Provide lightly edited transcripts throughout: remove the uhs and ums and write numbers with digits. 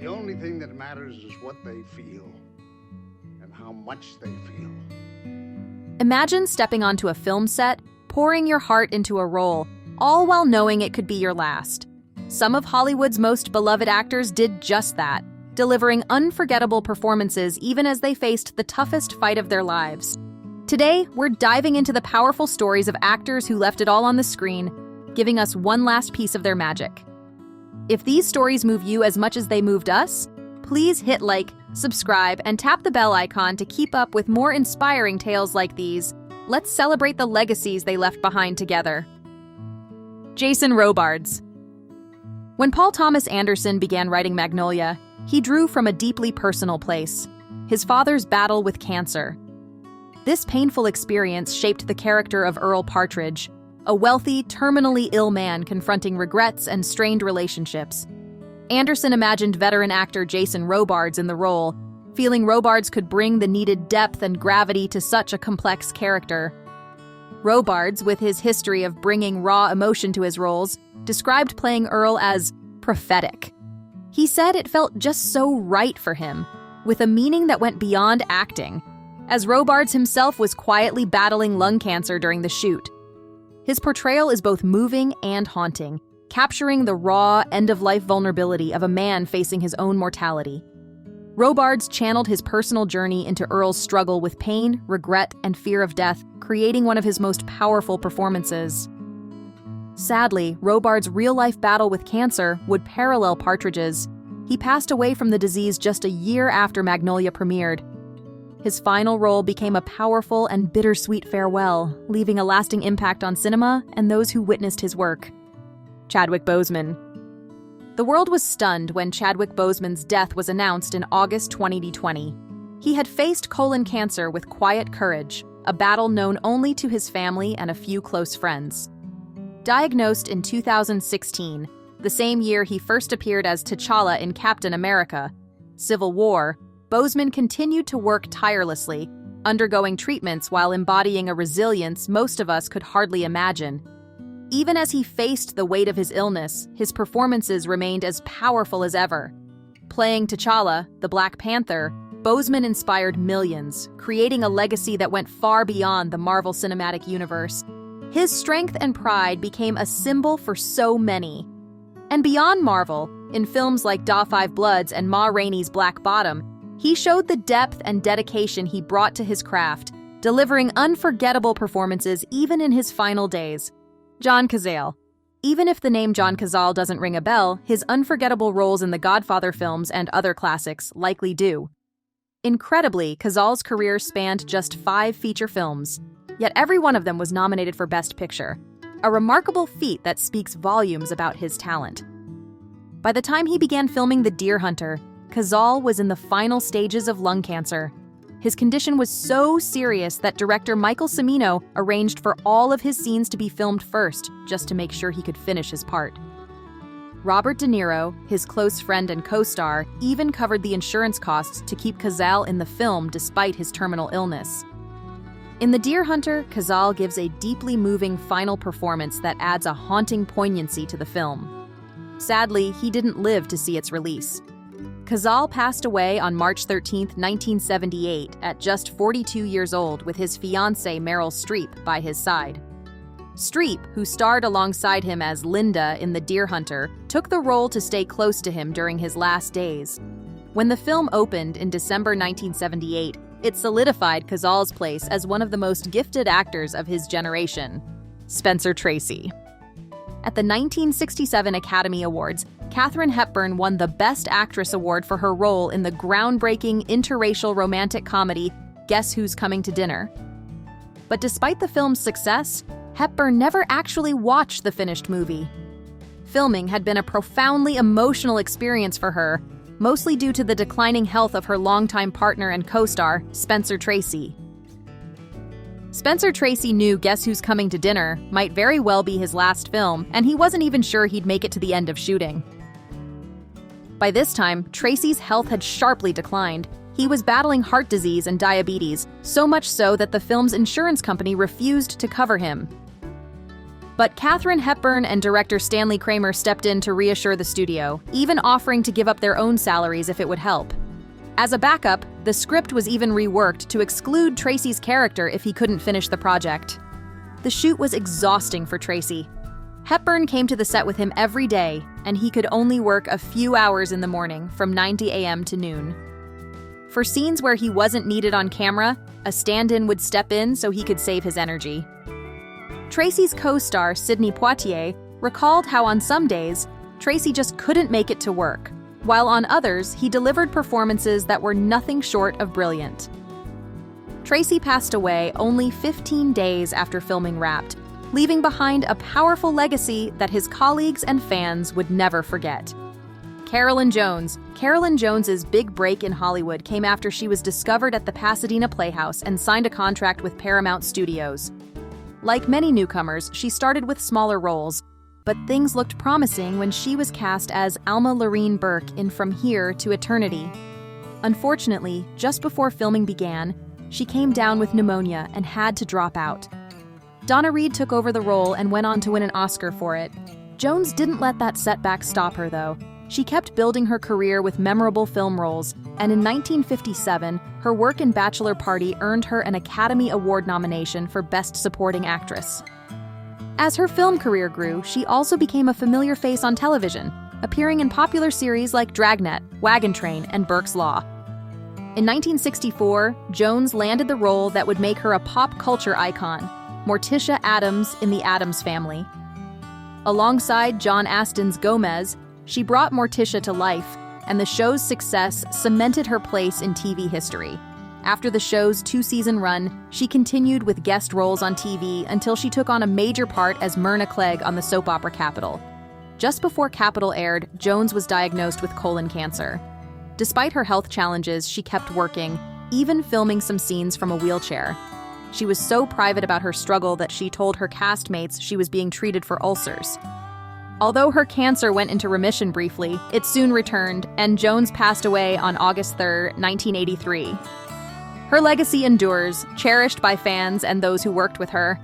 The only thing that matters is what they feel and how much they feel. Imagine stepping onto a film set, pouring your heart into a role, all while knowing it could be your last. Some of Hollywood's most beloved actors did just that, delivering unforgettable performances even as they faced the toughest fight of their lives. Today, we're diving into the powerful stories of actors who left it all on the screen, giving us one last piece of their magic. If these stories move you as much as they moved us, please hit like, subscribe, and tap the bell icon to keep up with more inspiring tales like these. Let's celebrate the legacies they left behind together. Jason Robards. When Paul Thomas Anderson began writing Magnolia, he drew from a deeply personal place, his father's battle with cancer. This painful experience shaped the character of Earl Partridge, a wealthy, terminally ill man confronting regrets and strained relationships. Anderson imagined veteran actor Jason Robards in the role, feeling Robards could bring the needed depth and gravity to such a complex character. Robards, with his history of bringing raw emotion to his roles, described playing Earl as prophetic. He said it felt just so right for him, with a meaning that went beyond acting, as Robards himself was quietly battling lung cancer during the shoot. His portrayal is both moving and haunting, capturing the raw, end-of-life vulnerability of a man facing his own mortality. Robards channeled his personal journey into Earl's struggle with pain, regret, and fear of death, creating one of his most powerful performances. Sadly, Robards' real-life battle with cancer would parallel Partridge's. He passed away from the disease just a year after Magnolia premiered. His final role became a powerful and bittersweet farewell, leaving a lasting impact on cinema and those who witnessed his work. Chadwick Boseman. The world was stunned when Chadwick Boseman's death was announced in August 2020. He had faced colon cancer with quiet courage, a battle known only to his family and a few close friends. Diagnosed in 2016, the same year he first appeared as T'Challa in Captain America: Civil War, Boseman continued to work tirelessly, undergoing treatments while embodying a resilience most of us could hardly imagine. Even as he faced the weight of his illness, his performances remained as powerful as ever. Playing T'Challa, the Black Panther, Boseman inspired millions, creating a legacy that went far beyond the Marvel Cinematic Universe. His strength and pride became a symbol for so many. And beyond Marvel, in films like Da 5 Bloods and Ma Rainey's Black Bottom, he showed the depth and dedication he brought to his craft, delivering unforgettable performances even in his final days. John Cazale. Even if the name John Cazale doesn't ring a bell, his unforgettable roles in the Godfather films and other classics likely do. Incredibly, Cazale's career spanned just 5 feature films, yet every one of them was nominated for Best Picture, a remarkable feat that speaks volumes about his talent. By the time he began filming The Deer Hunter, Cazale was in the final stages of lung cancer. His condition was so serious that director Michael Cimino arranged for all of his scenes to be filmed first, just to make sure he could finish his part. Robert De Niro, his close friend and co-star, even covered the insurance costs to keep Cazale in the film despite his terminal illness. In The Deer Hunter, Cazale gives a deeply moving final performance that adds a haunting poignancy to the film. Sadly, he didn't live to see its release. Cazale passed away on March 13, 1978, at just 42 years old with his fiancée Meryl Streep by his side. Streep, who starred alongside him as Linda in The Deer Hunter, took the role to stay close to him during his last days. When the film opened in December 1978, it solidified Cazale's place as one of the most gifted actors of his generation. Spencer Tracy. At the 1967 Academy Awards, Katharine Hepburn won the Best Actress Award for her role in the groundbreaking interracial romantic comedy Guess Who's Coming to Dinner. But despite the film's success, Hepburn never actually watched the finished movie. Filming had been a profoundly emotional experience for her, mostly due to the declining health of her longtime partner and co-star, Spencer Tracy. Spencer Tracy knew Guess Who's Coming to Dinner might very well be his last film, and he wasn't even sure he'd make it to the end of shooting. By this time, Tracy's health had sharply declined. He was battling heart disease and diabetes, so much so that the film's insurance company refused to cover him. But Katharine Hepburn and director Stanley Kramer stepped in to reassure the studio, even offering to give up their own salaries if it would help. As a backup, the script was even reworked to exclude Tracy's character if he couldn't finish the project. The shoot was exhausting for Tracy. Hepburn came to the set with him every day, and he could only work a few hours in the morning from 9 a.m. to noon. For scenes where he wasn't needed on camera, a stand-in would step in so he could save his energy. Tracy's co-star, Sidney Poitier, recalled how on some days, Tracy just couldn't make it to work, while on others, he delivered performances that were nothing short of brilliant. Tracy passed away only 15 days after filming wrapped, leaving behind a powerful legacy that his colleagues and fans would never forget. Carolyn Jones. Carolyn Jones's big break in Hollywood came after she was discovered at the Pasadena Playhouse and signed a contract with Paramount Studios. Like many newcomers, she started with smaller roles, but things looked promising when she was cast as Alma Lorene Burke in From Here to Eternity. Unfortunately, just before filming began, she came down with pneumonia and had to drop out. Donna Reed took over the role and went on to win an Oscar for it. Jones didn't let that setback stop her, though. She kept building her career with memorable film roles, and in 1957, her work in Bachelor Party earned her an Academy Award nomination for Best Supporting Actress. As her film career grew, she also became a familiar face on television, appearing in popular series like Dragnet, Wagon Train, and Burke's Law. In 1964, Jones landed the role that would make her a pop culture icon, Morticia Addams in The Addams Family. Alongside John Astin's Gomez, she brought Morticia to life, and the show's success cemented her place in TV history. After the show's 2-season run, she continued with guest roles on TV until she took on a major part as Myrna Clegg on the soap opera Capital. Just before Capital aired, Jones was diagnosed with colon cancer. Despite her health challenges, she kept working, even filming some scenes from a wheelchair. She was so private about her struggle that she told her castmates she was being treated for ulcers. Although her cancer went into remission briefly, it soon returned, and Jones passed away on August 3, 1983. Her legacy endures, cherished by fans and those who worked with her.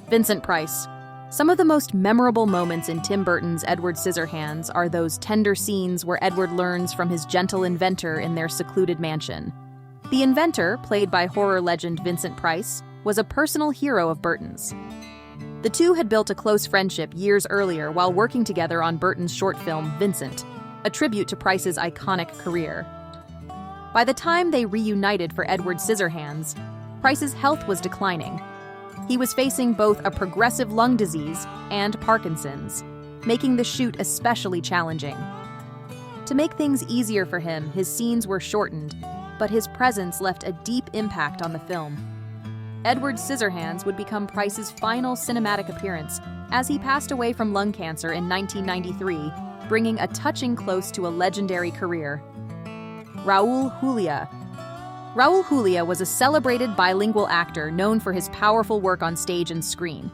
Vincent Price. Some of the most memorable moments in Tim Burton's Edward Scissorhands are those tender scenes where Edward learns from his gentle inventor in their secluded mansion. The inventor, played by horror legend Vincent Price, was a personal hero of Burton's. The two had built a close friendship years earlier while working together on Burton's short film, Vincent, a tribute to Price's iconic career. By the time they reunited for Edward Scissorhands, Price's health was declining. He was facing both a progressive lung disease and Parkinson's, making the shoot especially challenging. To make things easier for him, his scenes were shortened, but his presence left a deep impact on the film. Edward Scissorhands would become Price's final cinematic appearance, as he passed away from lung cancer in 1993, bringing a touching close to a legendary career. Raul Julia. Raul Julia was a celebrated bilingual actor known for his powerful work on stage and screen.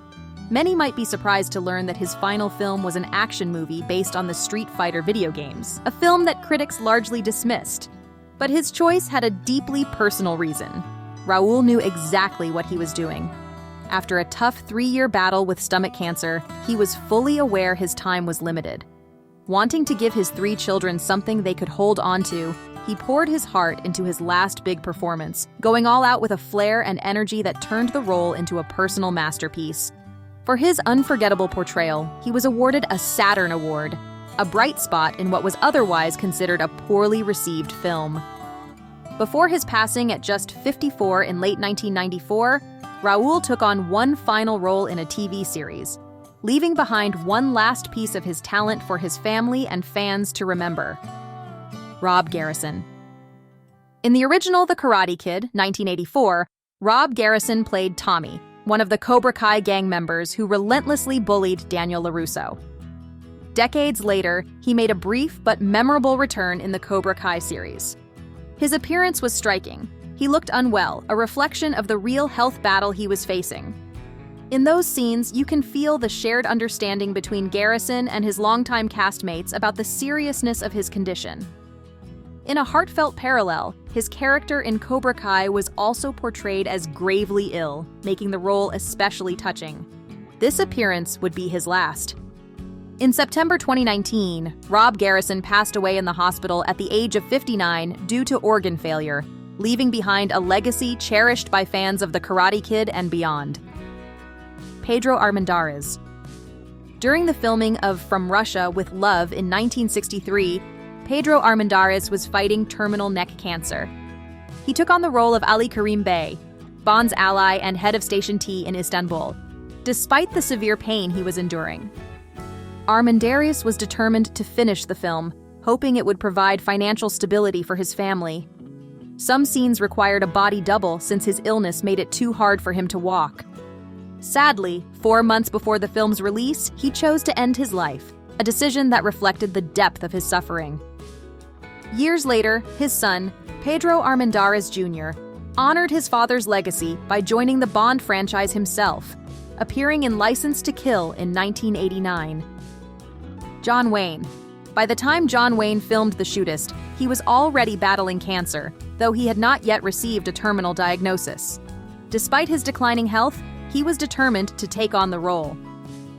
Many might be surprised to learn that his final film was an action movie based on the Street Fighter video games, a film that critics largely dismissed. But his choice had a deeply personal reason. Raul knew exactly what he was doing. After a tough 3-year battle with stomach cancer, he was fully aware his time was limited. Wanting to give his 3 children something they could hold on to, he poured his heart into his last big performance, going all out with a flair and energy that turned the role into a personal masterpiece. For his unforgettable portrayal, he was awarded a Saturn Award, a bright spot in what was otherwise considered a poorly received film. Before his passing at just 54 in late 1994, Raul took on one final role in a TV series, leaving behind one last piece of his talent for his family and fans to remember. Rob Garrison. In the original The Karate Kid, 1984, Rob Garrison played Tommy, one of the Cobra Kai gang members who relentlessly bullied Daniel LaRusso. Decades later, he made a brief but memorable return in the Cobra Kai series. His appearance was striking. He looked unwell, a reflection of the real health battle he was facing. In those scenes, you can feel the shared understanding between Garrison and his longtime castmates about the seriousness of his condition. In a heartfelt parallel, his character in Cobra Kai was also portrayed as gravely ill, making the role especially touching. this appearance would be his last. In September 2019, Rob Garrison passed away in the hospital at the age of 59 due to organ failure, leaving behind a legacy cherished by fans of The Karate Kid and beyond. Pedro Armendariz. During the filming of From Russia with Love in 1963, Pedro Armendariz was fighting terminal neck cancer. He took on the role of Ali Karim Bey, Bond's ally and head of Station T in Istanbul, despite the severe pain he was enduring. Armendariz was determined to finish the film, hoping it would provide financial stability for his family. Some scenes required a body double since his illness made it too hard for him to walk. Sadly, 4 months before the film's release, he chose to end his life, a decision that reflected the depth of his suffering. Years later, his son, Pedro Armendariz Jr., honored his father's legacy by joining the Bond franchise himself, appearing in License to Kill in 1989. John Wayne. By the time John Wayne filmed The Shootist, he was already battling cancer, though he had not yet received a terminal diagnosis. Despite his declining health, he was determined to take on the role.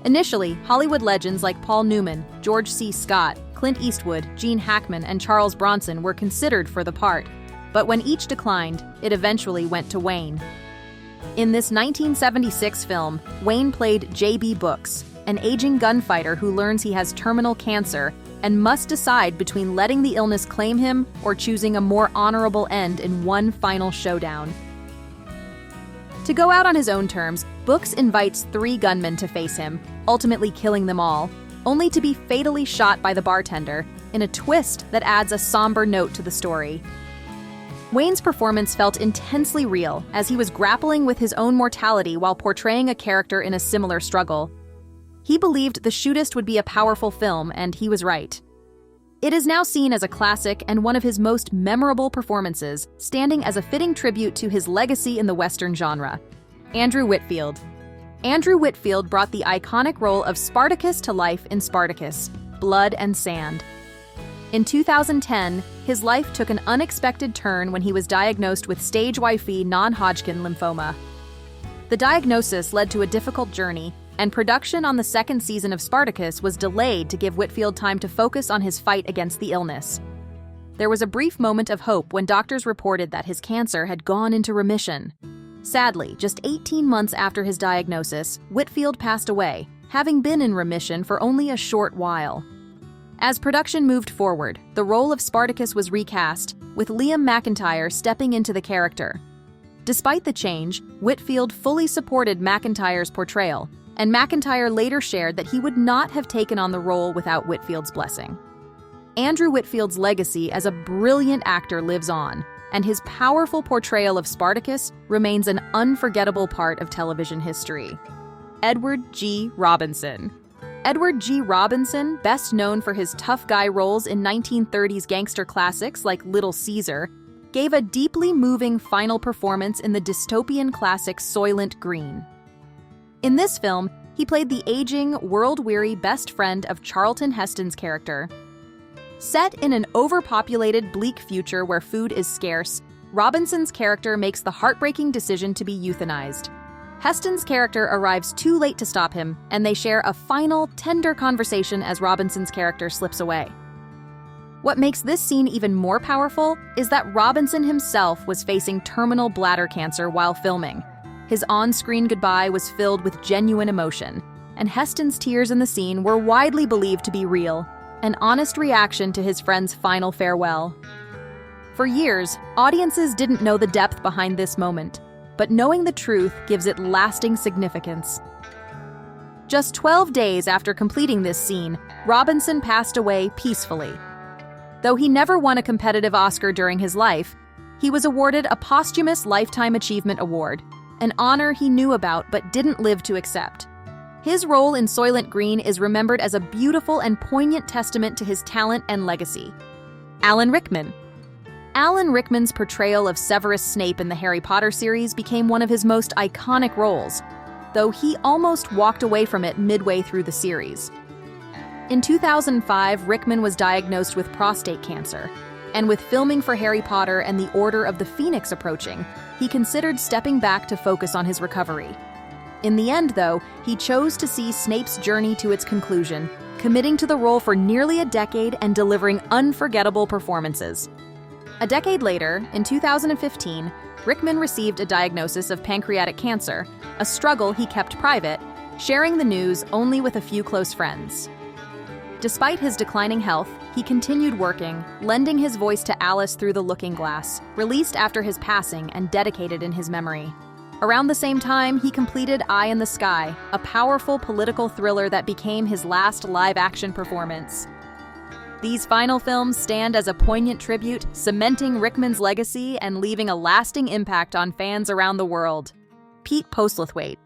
Initially, Hollywood legends like Paul Newman, George C. Scott, Clint Eastwood, Gene Hackman, and Charles Bronson were considered for the part, but when each declined, it eventually went to Wayne. In this 1976 film, Wayne played J.B. Brooks, an aging gunfighter who learns he has terminal cancer and must decide between letting the illness claim him or choosing a more honorable end in one final showdown. To go out on his own terms, Brooks invites 3 gunmen to face him, ultimately killing them all, only to be fatally shot by the bartender, in a twist that adds a somber note to the story. Wayne's performance felt intensely real, as he was grappling with his own mortality while portraying a character in a similar struggle. He believed The Shootist would be a powerful film, and he was right. It is now seen as a classic and one of his most memorable performances, standing as a fitting tribute to his legacy in the Western genre. Andrew Whitfield. Andrew Whitfield brought the iconic role of Spartacus to life in Spartacus, Blood and Sand. In 2010, his life took an unexpected turn when he was diagnosed with stage IIIB non-Hodgkin lymphoma. The diagnosis led to a difficult journey, and production on the second season of Spartacus was delayed to give Whitfield time to focus on his fight against the illness. There was a brief moment of hope when doctors reported that his cancer had gone into remission. Sadly, just 18 months after his diagnosis, Whitfield passed away, having been in remission for only a short while. As production moved forward, the role of Spartacus was recast, with Liam McIntyre stepping into the character. Despite the change, Whitfield fully supported McIntyre's portrayal, and McIntyre later shared that he would not have taken on the role without Whitfield's blessing. Andrew Whitfield's legacy as a brilliant actor lives on, and his powerful portrayal of Spartacus remains an unforgettable part of television history. Edward G. Robinson. Edward G. Robinson, best known for his tough guy roles in 1930s gangster classics like Little Caesar, gave a deeply moving final performance in the dystopian classic Soylent Green. In this film, he played the aging, world-weary best friend of Charlton Heston's character. Set in an overpopulated, bleak future where food is scarce, Robinson's character makes the heartbreaking decision to be euthanized. Heston's character arrives too late to stop him, and they share a final, tender conversation as Robinson's character slips away. What makes this scene even more powerful is that Robinson himself was facing terminal bladder cancer while filming. His on-screen goodbye was filled with genuine emotion, and Heston's tears in the scene were widely believed to be real, an honest reaction to his friend's final farewell. For years, audiences didn't know the depth behind this moment, but knowing the truth gives it lasting significance. Just 12 days after completing this scene, Robinson passed away peacefully. Though he never won a competitive Oscar during his life, he was awarded a posthumous Lifetime Achievement Award, an honor he knew about but didn't live to accept. His role in Soylent Green is remembered as a beautiful and poignant testament to his talent and legacy. Alan Rickman. Alan Rickman's portrayal of Severus Snape in the Harry Potter series became one of his most iconic roles, though he almost walked away from it midway through the series. In 2005, Rickman was diagnosed with prostate cancer, and with filming for Harry Potter and the Order of the Phoenix approaching, he considered stepping back to focus on his recovery. In the end, though, he chose to see Snape's journey to its conclusion, committing to the role for nearly a decade and delivering unforgettable performances. A decade later, in 2015, Rickman received a diagnosis of pancreatic cancer, a struggle he kept private, sharing the news only with a few close friends. Despite his declining health, he continued working, lending his voice to Alice Through the Looking Glass, released after his passing and dedicated in his memory. Around the same time, he completed Eye in the Sky, a powerful political thriller that became his last live-action performance. These final films stand as a poignant tribute, cementing Rickman's legacy and leaving a lasting impact on fans around the world. Pete Postlethwaite.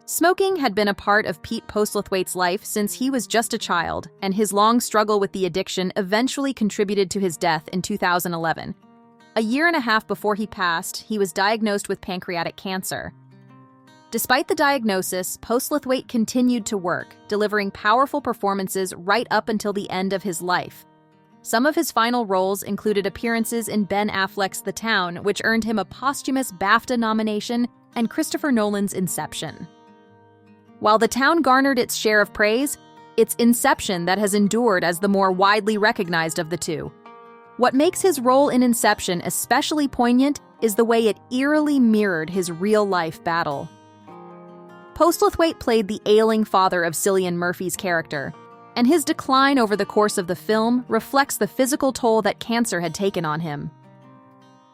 Smoking had been a part of Pete Postlethwaite's life since he was just a child, and his long struggle with the addiction eventually contributed to his death in 2011. A year and a half before he passed, he was diagnosed with pancreatic cancer. Despite the diagnosis, Postlethwaite continued to work, delivering powerful performances right up until the end of his life. Some of his final roles included appearances in Ben Affleck's The Town, which earned him a posthumous BAFTA nomination, and Christopher Nolan's Inception. While The Town garnered its share of praise, it's Inception that has endured as the more widely recognized of the two. What makes his role in Inception especially poignant is the way it eerily mirrored his real-life battle. Postlethwaite played the ailing father of Cillian Murphy's character, and his decline over the course of the film reflects the physical toll that cancer had taken on him.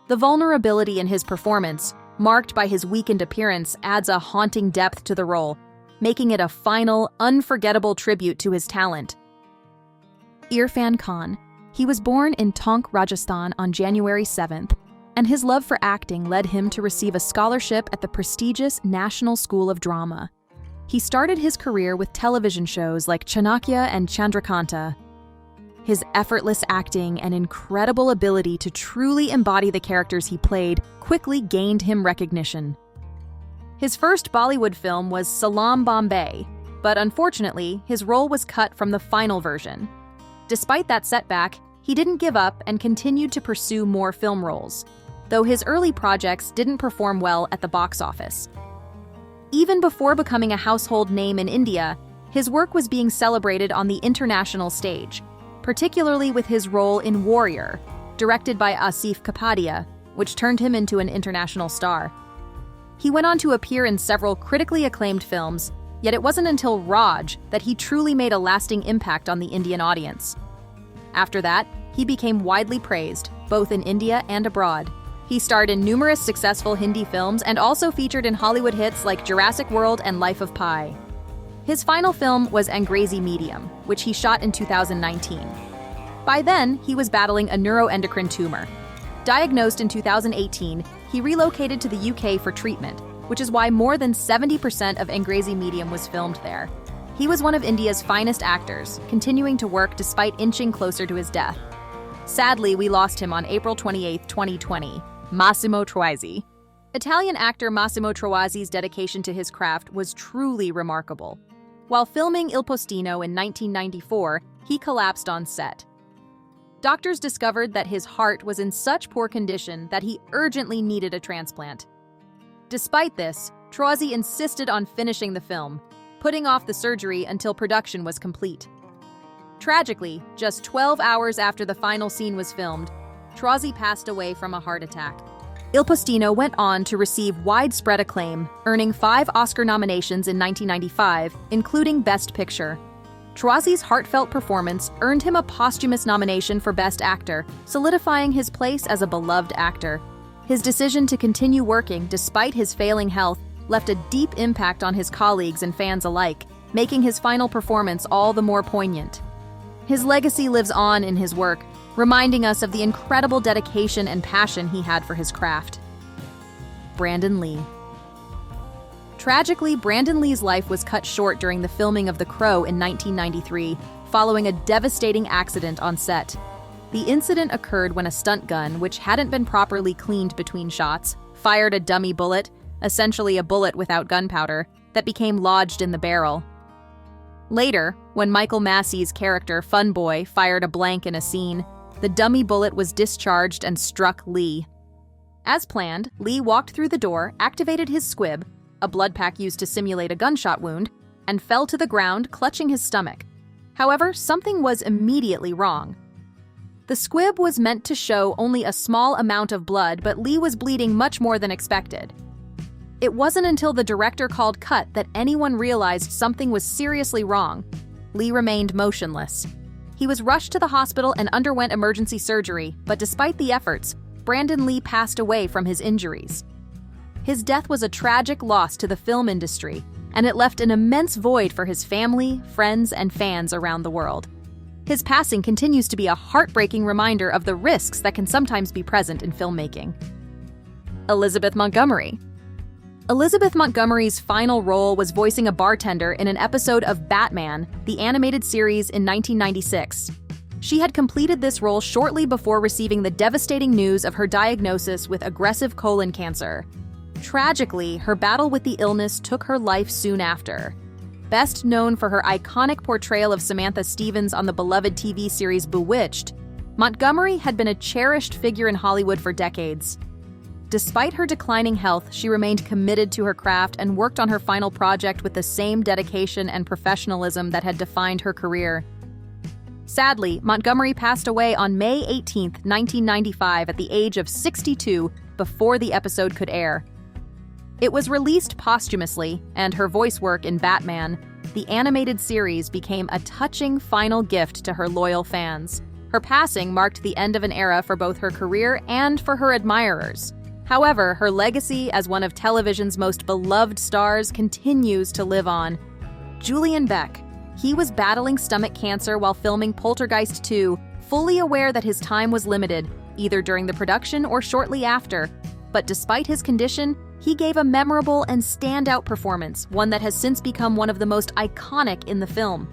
The vulnerability in his performance, marked by his weakened appearance, adds a haunting depth to the role, making it a final, unforgettable tribute to his talent. Irrfan Khan. He was born in Tonk, Rajasthan on January 7th, and his love for acting led him to receive a scholarship at the prestigious National School of Drama. He started his career with television shows like Chanakya and Chandrakanta. His effortless acting and incredible ability to truly embody the characters he played quickly gained him recognition. His first Bollywood film was Salaam Bombay, but unfortunately, his role was cut from the final version. Despite that setback, he didn't give up and continued to pursue more film roles, though his early projects didn't perform well at the box office. Even before becoming a household name in India, his work was being celebrated on the international stage, particularly with his role in Warrior, directed by Asif Kapadia, which turned him into an international star. He went on to appear in several critically acclaimed films, yet it wasn't until Raj that he truly made a lasting impact on the Indian audience. After that, he became widely praised, both in India and abroad. He starred in numerous successful Hindi films and also featured in Hollywood hits like Jurassic World and Life of Pi. His final film was Angrezi Medium, which he shot in 2019. By then, he was battling a neuroendocrine tumor. Diagnosed in 2018, he relocated to the UK for treatment, which is why more than 70% of Angrezi Medium was filmed there. He was one of India's finest actors, continuing to work despite inching closer to his death. Sadly, we lost him on April 28, 2020. Massimo Troisi. Italian actor Massimo Troisi's dedication to his craft was truly remarkable. While filming Il Postino in 1994, he collapsed on set. Doctors discovered that his heart was in such poor condition that he urgently needed a transplant. Despite this, Troisi insisted on finishing the film, putting off the surgery until production was complete. Tragically, just 12 hours after the final scene was filmed, Troisi passed away from a heart attack. Il Postino went on to receive widespread acclaim, earning 5 Oscar nominations in 1995, including Best Picture. Troisi's heartfelt performance earned him a posthumous nomination for Best Actor, solidifying his place as a beloved actor. His decision to continue working despite his failing health left a deep impact on his colleagues and fans alike, making his final performance all the more poignant. His legacy lives on in his work, reminding us of the incredible dedication and passion he had for his craft. Brandon Lee. Tragically, Brandon Lee's life was cut short during the filming of The Crow in 1993, following a devastating accident on set. The incident occurred when a stunt gun, which hadn't been properly cleaned between shots, fired a dummy bullet, essentially a bullet without gunpowder, that became lodged in the barrel. Later, when Michael Massey's character, Fun Boy, fired a blank in a scene, the dummy bullet was discharged and struck Lee. As planned, Lee walked through the door, activated his squib, a blood pack used to simulate a gunshot wound, and fell to the ground, clutching his stomach. However, something was immediately wrong. The squib was meant to show only a small amount of blood, but Lee was bleeding much more than expected. It wasn't until the director called cut that anyone realized something was seriously wrong. Lee remained motionless. He was rushed to the hospital and underwent emergency surgery, but despite the efforts, Brandon Lee passed away from his injuries. His death was a tragic loss to the film industry, and it left an immense void for his family, friends, and fans around the world. His passing continues to be a heartbreaking reminder of the risks that can sometimes be present in filmmaking. Elizabeth Montgomery. Elizabeth Montgomery's final role was voicing a bartender in an episode of Batman, the animated series in 1996. She had completed this role shortly before receiving the devastating news of her diagnosis with aggressive colon cancer. Tragically, her battle with the illness took her life soon after. Best known for her iconic portrayal of Samantha Stevens on the beloved TV series Bewitched, Montgomery had been a cherished figure in Hollywood for decades. Despite her declining health, she remained committed to her craft and worked on her final project with the same dedication and professionalism that had defined her career. Sadly, Montgomery passed away on May 18, 1995 at the age of 62 before the episode could air. It was released posthumously, and her voice work in Batman, the animated series, became a touching final gift to her loyal fans. Her passing marked the end of an era for both her career and for her admirers. However, her legacy as one of television's most beloved stars continues to live on. Julian Beck. He was battling stomach cancer while filming Poltergeist 2, fully aware that his time was limited, either during the production or shortly after. But despite his condition, he gave a memorable and standout performance, one that has since become one of the most iconic in the film.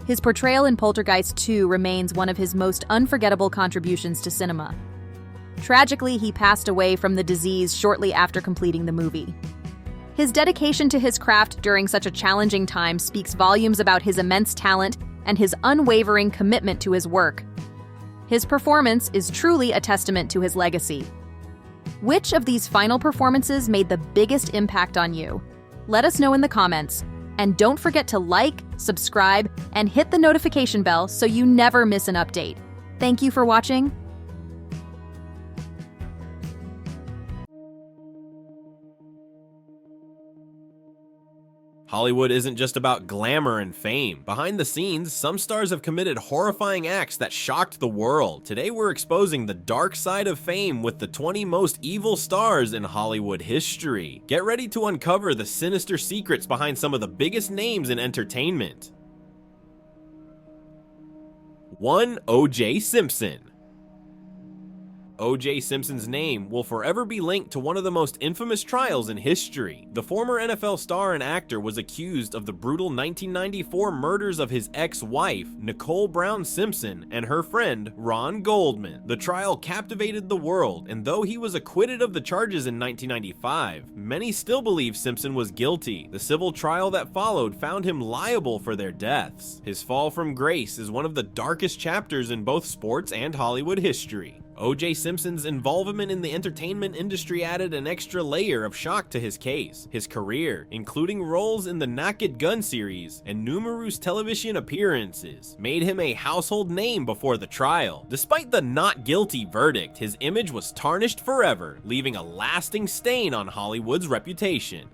His portrayal in Poltergeist 2 remains one of his most unforgettable contributions to cinema. Tragically, he passed away from the disease shortly after completing the movie. His dedication to his craft during such a challenging time speaks volumes about his immense talent and his unwavering commitment to his work. His performance is truly a testament to his legacy. Which of these final performances made the biggest impact on you? Let us know in the comments. And don't forget to like, subscribe, and hit the notification bell so you never miss an update. Thank you for watching. Hollywood isn't just about glamour and fame. Behind the scenes, some stars have committed horrifying acts that shocked the world. Today we're exposing the dark side of fame with the 20 most evil stars in Hollywood history. Get ready to uncover the sinister secrets behind some of the biggest names in entertainment. 1. O.J. Simpson. O.J. Simpson's name will forever be linked to one of the most infamous trials in history. The former NFL star and actor was accused of the brutal 1994 murders of his ex-wife, Nicole Brown Simpson, and her friend, Ron Goldman. The trial captivated the world, and though he was acquitted of the charges in 1995, many still believe Simpson was guilty. The civil trial that followed found him liable for their deaths. His fall from grace is one of the darkest chapters in both sports and Hollywood history. O.J. Simpson's involvement in the entertainment industry added an extra layer of shock to his case. His career, including roles in the Naked Gun series and numerous television appearances, made him a household name before the trial. Despite the not guilty verdict, his image was tarnished forever, leaving a lasting stain on Hollywood's reputation.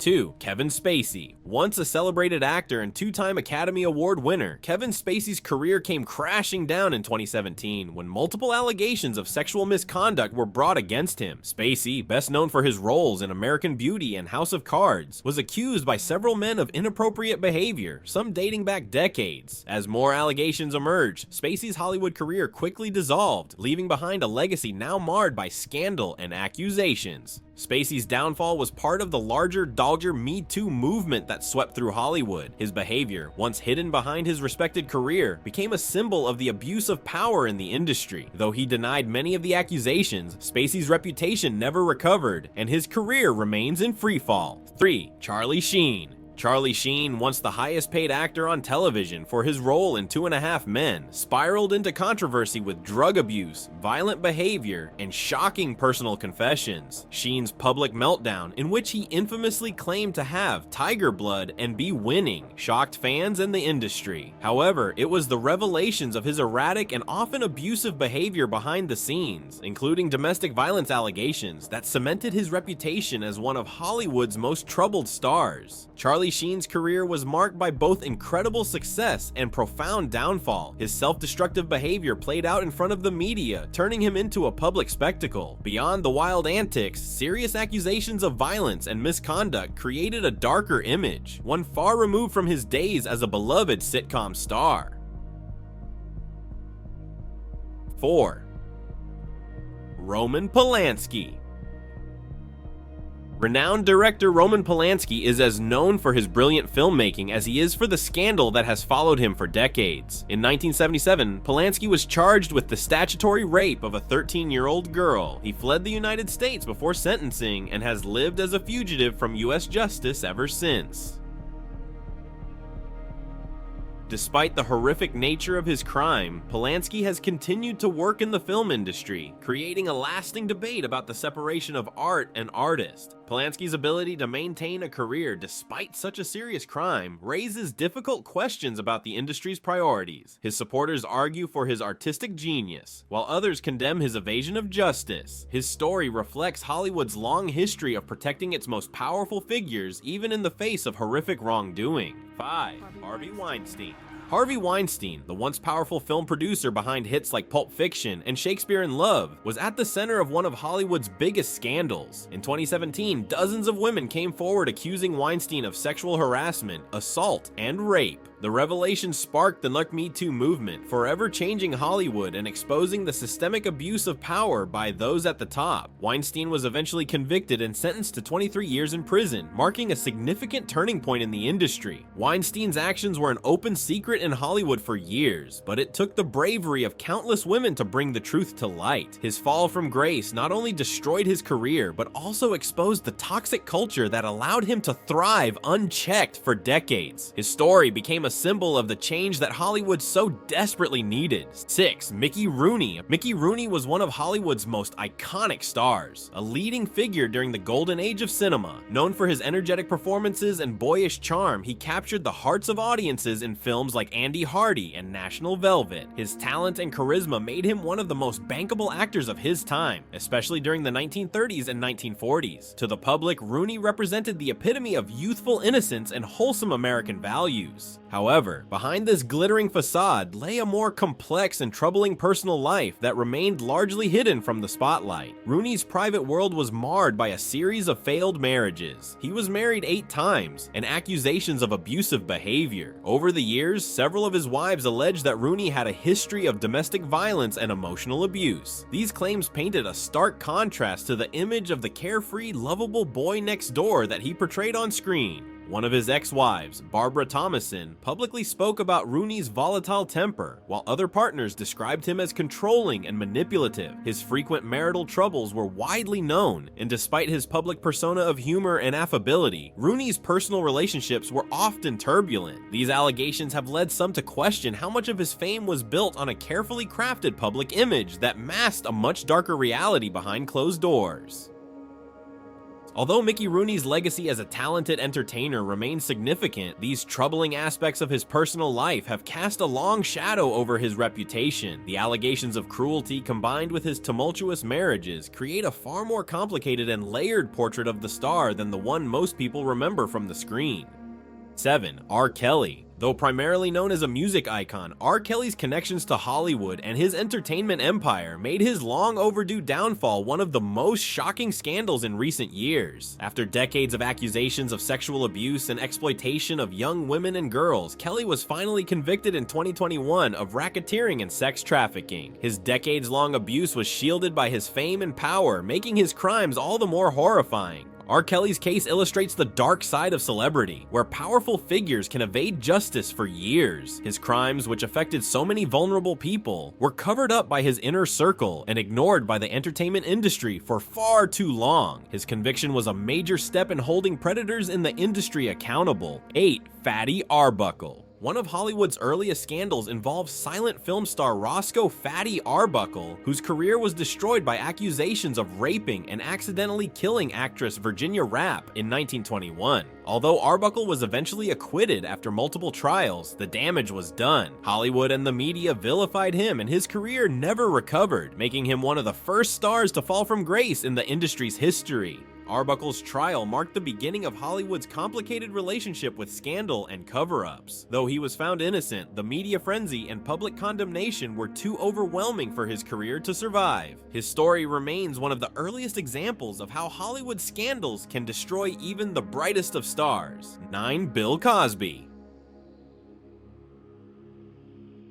2. Kevin Spacey. Once a celebrated actor and two-time Academy Award winner, Kevin Spacey's career came crashing down in 2017 when multiple allegations of sexual misconduct were brought against him. Spacey, best known for his roles in American Beauty and House of Cards, was accused by several men of inappropriate behavior, some dating back decades. As more allegations emerged, Spacey's Hollywood career quickly dissolved, leaving behind a legacy now marred by scandal and accusations. Spacey's downfall was part of the larger Dodger Me Too movement that swept through Hollywood. His behavior, once hidden behind his respected career, became a symbol of the abuse of power in the industry. Though he denied many of the accusations, Spacey's reputation never recovered, and his career remains in freefall. 3. Charlie Sheen. Charlie Sheen, once the highest paid actor on television for his role in 2.5 Men, spiraled into controversy with drug abuse, violent behavior, and shocking personal confessions. Sheen's public meltdown, in which he infamously claimed to have tiger blood and be winning, shocked fans and the industry. However, it was the revelations of his erratic and often abusive behavior behind the scenes, including domestic violence allegations, that cemented his reputation as one of Hollywood's most troubled stars. Charlie Sheen's career was marked by both incredible success and profound downfall. His self-destructive behavior played out in front of the media, turning him into a public spectacle. Beyond the wild antics, serious accusations of violence and misconduct created a darker image, one far removed from his days as a beloved sitcom star. 4. Roman Polanski. Renowned director Roman Polanski is as known for his brilliant filmmaking as he is for the scandal that has followed him for decades. In 1977, Polanski was charged with the statutory rape of a 13-year-old girl. He fled the United States before sentencing and has lived as a fugitive from U.S. justice ever since. Despite the horrific nature of his crime, Polanski has continued to work in the film industry, creating a lasting debate about the separation of art and artist. Polanski's ability to maintain a career despite such a serious crime raises difficult questions about the industry's priorities. His supporters argue for his artistic genius, while others condemn his evasion of justice. His story reflects Hollywood's long history of protecting its most powerful figures even in the face of horrific wrongdoing. 5. Harvey Weinstein. Harvey Weinstein, the once powerful film producer behind hits like Pulp Fiction and Shakespeare in Love, was at the center of one of Hollywood's biggest scandals. In 2017, dozens of women came forward accusing Weinstein of sexual harassment, assault, and rape. The revelation sparked the Me Too movement, forever changing Hollywood and exposing the systemic abuse of power by those at the top. Weinstein was eventually convicted and sentenced to 23 years in prison, marking a significant turning point in the industry. Weinstein's actions were an open secret in Hollywood for years, but it took the bravery of countless women to bring the truth to light. His fall from grace not only destroyed his career, but also exposed the toxic culture that allowed him to thrive unchecked for decades. His story became a symbol of the change that Hollywood so desperately needed. 6. Mickey Rooney. Mickey Rooney was one of Hollywood's most iconic stars, a leading figure during the golden age of cinema. Known for his energetic performances and boyish charm, he captured the hearts of audiences in films like Andy Hardy and National Velvet. His talent and charisma made him one of the most bankable actors of his time, especially during the 1930s and 1940s. To the public, Rooney represented the epitome of youthful innocence and wholesome American values. However, behind this glittering facade lay a more complex and troubling personal life that remained largely hidden from the spotlight. Rooney's private world was marred by a series of failed marriages. He was married 8 times, and accusations of abusive behavior. Over the years, several of his wives alleged that Rooney had a history of domestic violence and emotional abuse. These claims painted a stark contrast to the image of the carefree, lovable boy next door that he portrayed on screen. One of his ex-wives, Barbara Thomason, publicly spoke about Rooney's volatile temper, while other partners described him as controlling and manipulative. His frequent marital troubles were widely known, and despite his public persona of humor and affability, Rooney's personal relationships were often turbulent. These allegations have led some to question how much of his fame was built on a carefully crafted public image that masked a much darker reality behind closed doors. Although Mickey Rooney's legacy as a talented entertainer remains significant, these troubling aspects of his personal life have cast a long shadow over his reputation. The allegations of cruelty combined with his tumultuous marriages create a far more complicated and layered portrait of the star than the one most people remember from the screen. 7. R. Kelly. Though primarily known as a music icon, R. Kelly's connections to Hollywood and his entertainment empire made his long overdue downfall one of the most shocking scandals in recent years. After decades of accusations of sexual abuse and exploitation of young women and girls, Kelly was finally convicted in 2021 of racketeering and sex trafficking. His decades-long abuse was shielded by his fame and power, making his crimes all the more horrifying. R. Kelly's case illustrates the dark side of celebrity, where powerful figures can evade justice for years. His crimes, which affected so many vulnerable people, were covered up by his inner circle and ignored by the entertainment industry for far too long. His conviction was a major step in holding predators in the industry accountable. 8. Fatty Arbuckle. One of Hollywood's earliest scandals involved silent film star Roscoe Fatty Arbuckle, whose career was destroyed by accusations of raping and accidentally killing actress Virginia Rapp in 1921. Although Arbuckle was eventually acquitted after multiple trials, the damage was done. Hollywood and the media vilified him, and his career never recovered, making him one of the first stars to fall from grace in the industry's history. Arbuckle's trial marked the beginning of Hollywood's complicated relationship with scandal and cover-ups. Though he was found innocent, the media frenzy and public condemnation were too overwhelming for his career to survive. His story remains one of the earliest examples of how Hollywood scandals can destroy even the brightest of stars. 9. Bill Cosby.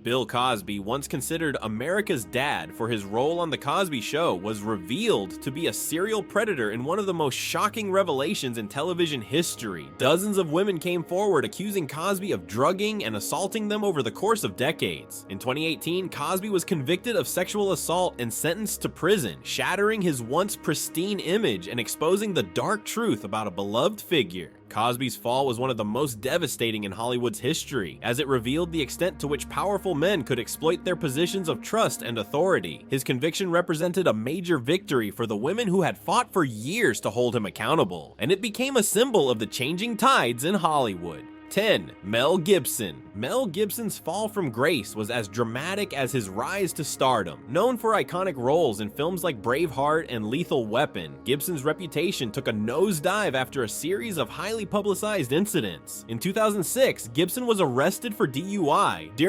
Bill Cosby, once considered America's dad for his role on The Cosby Show, was revealed to be a serial predator in one of the most shocking revelations in television history. Dozens of women came forward accusing Cosby of drugging and assaulting them over the course of decades. In 2018, Cosby was convicted of sexual assault and sentenced to prison, shattering his once pristine image and exposing the dark truth about a beloved figure. Cosby's fall was one of the most devastating in Hollywood's history, as it revealed the extent to which powerful men could exploit their positions of trust and authority. His conviction represented a major victory for the women who had fought for years to hold him accountable, and it became a symbol of the changing tides in Hollywood. 10. Mel Gibson. Mel Gibson's fall from grace was as dramatic as his rise to stardom. Known for iconic roles in films like Braveheart and Lethal Weapon, Gibson's reputation took a nosedive after a series of highly publicized incidents. In 2006, Gibson was arrested for DUI during